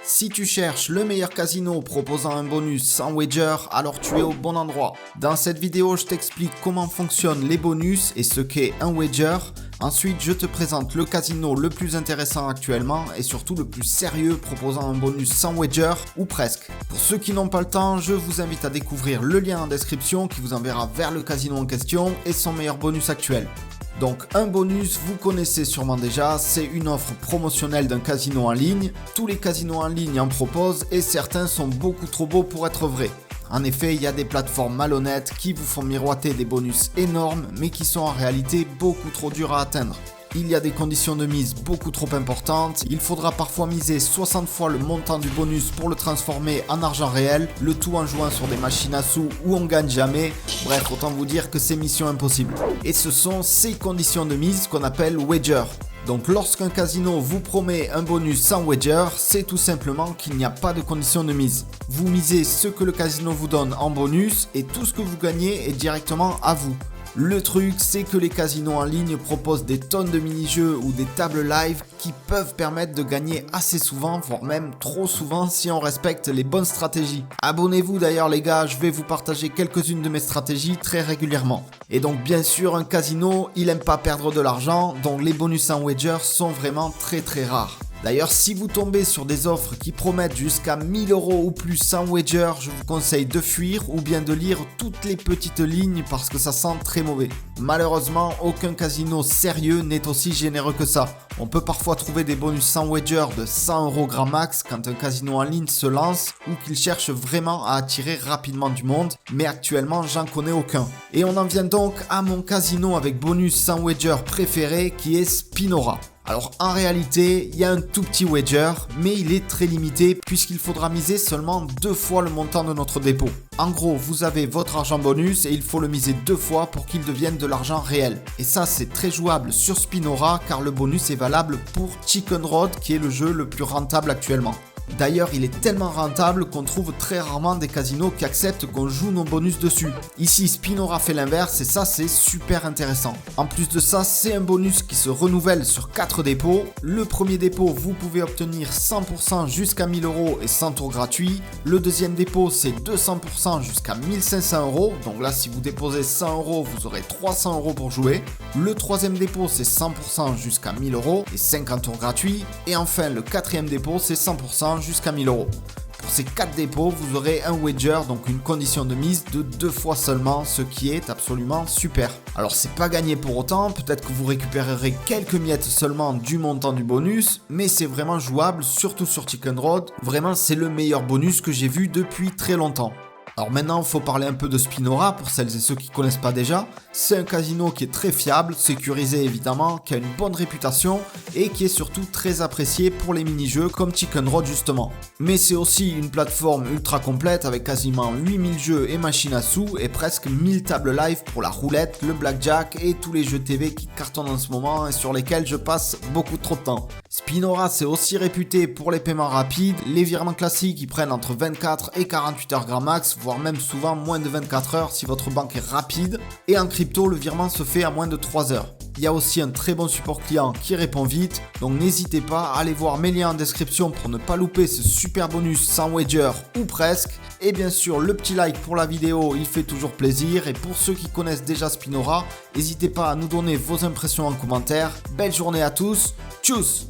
Si tu cherches le meilleur casino proposant un bonus sans wager, alors tu es au bon endroit. Dans cette vidéo, je t'explique comment fonctionnent les bonus et ce qu'est un wager. Ensuite, je te présente le casino le plus intéressant actuellement et surtout le plus sérieux proposant un bonus sans wager ou presque. Pour ceux qui n'ont pas le temps, je vous invite à découvrir le lien en description qui vous enverra vers le casino en question et son meilleur bonus actuel. Donc un bonus, vous connaissez sûrement déjà, c'est une offre promotionnelle d'un casino en ligne. Tous les casinos en ligne en proposent et certains sont beaucoup trop beaux pour être vrais. En effet, il y a des plateformes malhonnêtes qui vous font miroiter des bonus énormes mais qui sont en réalité beaucoup trop durs à atteindre. Il y a des conditions de mise beaucoup trop importantes, il faudra parfois miser 60 fois le montant du bonus pour le transformer en argent réel, le tout en jouant sur des machines à sous où on gagne jamais, bref autant vous dire que c'est mission impossible. Et ce sont ces conditions de mise qu'on appelle wager. Donc lorsqu'un casino vous promet un bonus sans wager, c'est tout simplement qu'il n'y a pas de condition de mise. Vous misez ce que le casino vous donne en bonus et tout ce que vous gagnez est directement à vous. Le truc, c'est que les casinos en ligne proposent des tonnes de mini-jeux ou des tables live qui peuvent permettre de gagner assez souvent, voire même trop souvent si on respecte les bonnes stratégies. Abonnez-vous d'ailleurs les gars, je vais vous partager quelques-unes de mes stratégies très régulièrement. Et donc bien sûr, un casino, il aime pas perdre de l'argent, donc les bonus en wager sont vraiment très rares. D'ailleurs, si vous tombez sur des offres qui promettent jusqu'à 1000 € ou plus sans wager, je vous conseille de fuir ou bien de lire toutes les petites lignes parce que ça sent très mauvais. Malheureusement, aucun casino sérieux n'est aussi généreux que ça. On peut parfois trouver des bonus sans wager de 100 € grand max quand un casino en ligne se lance ou qu'il cherche vraiment à attirer rapidement du monde, mais actuellement j'en connais aucun. Et on en vient donc à mon casino avec bonus sans wager préféré qui est Spinora. Alors en réalité, il y a un tout petit wager, mais il est très limité puisqu'il faudra miser seulement 2 fois le montant de notre dépôt. En gros, vous avez votre argent bonus et il faut le miser 2 fois pour qu'il devienne de l'argent réel. Et ça, c'est très jouable sur Spinora car le bonus est valable pour Chicken Road qui est le jeu le plus rentable actuellement. D'ailleurs, il est tellement rentable qu'on trouve très rarement des casinos qui acceptent qu'on joue nos bonus dessus. Ici, Spinora fait l'inverse et ça, c'est super intéressant. En plus de ça, c'est un bonus qui se renouvelle sur 4 dépôts. Le premier dépôt, vous pouvez obtenir 100% jusqu'à 1000 € et 100 tours gratuits. Le deuxième dépôt, c'est 200% jusqu'à 1500 €. Donc là, si vous déposez 100 €, vous aurez 300 € pour jouer. Le troisième dépôt, c'est 100% jusqu'à 1000 € et 50 tours gratuits. Et enfin, le quatrième dépôt, c'est 100% jusqu'à 1000 €. Pour ces 4 dépôts, vous aurez un wager, donc une condition de mise de 2 fois seulement, ce qui est absolument super. Alors c'est pas gagné pour autant, peut-être que vous récupérerez quelques miettes seulement du montant du bonus, mais c'est vraiment jouable, surtout sur Chicken Road. Vraiment, c'est le meilleur bonus que j'ai vu depuis très longtemps. Alors maintenant, il faut parler un peu de Spinora pour celles et ceux qui ne connaissent pas déjà. C'est un casino qui est très fiable, sécurisé évidemment, qui a une bonne réputation et qui est surtout très apprécié pour les mini-jeux comme Chicken Road justement. Mais c'est aussi une plateforme ultra complète avec quasiment 8000 jeux et machines à sous et presque 1000 tables live pour la roulette, le blackjack et tous les jeux TV qui cartonnent en ce moment et sur lesquels je passe beaucoup trop de temps. Spinora, c'est aussi réputé pour les paiements rapides, les virements classiques qui prennent entre 24 et 48 heures grand max, voire même souvent moins de 24 heures si votre banque est rapide. Et en crypto, le virement se fait à moins de 3 heures. Il y a aussi un très bon support client qui répond vite, donc n'hésitez pas à aller voir mes liens en description pour ne pas louper ce super bonus sans wager ou presque. Et bien sûr, le petit like pour la vidéo, il fait toujours plaisir. Et pour ceux qui connaissent déjà Spinora, n'hésitez pas à nous donner vos impressions en commentaire. Belle journée à tous, tchuss!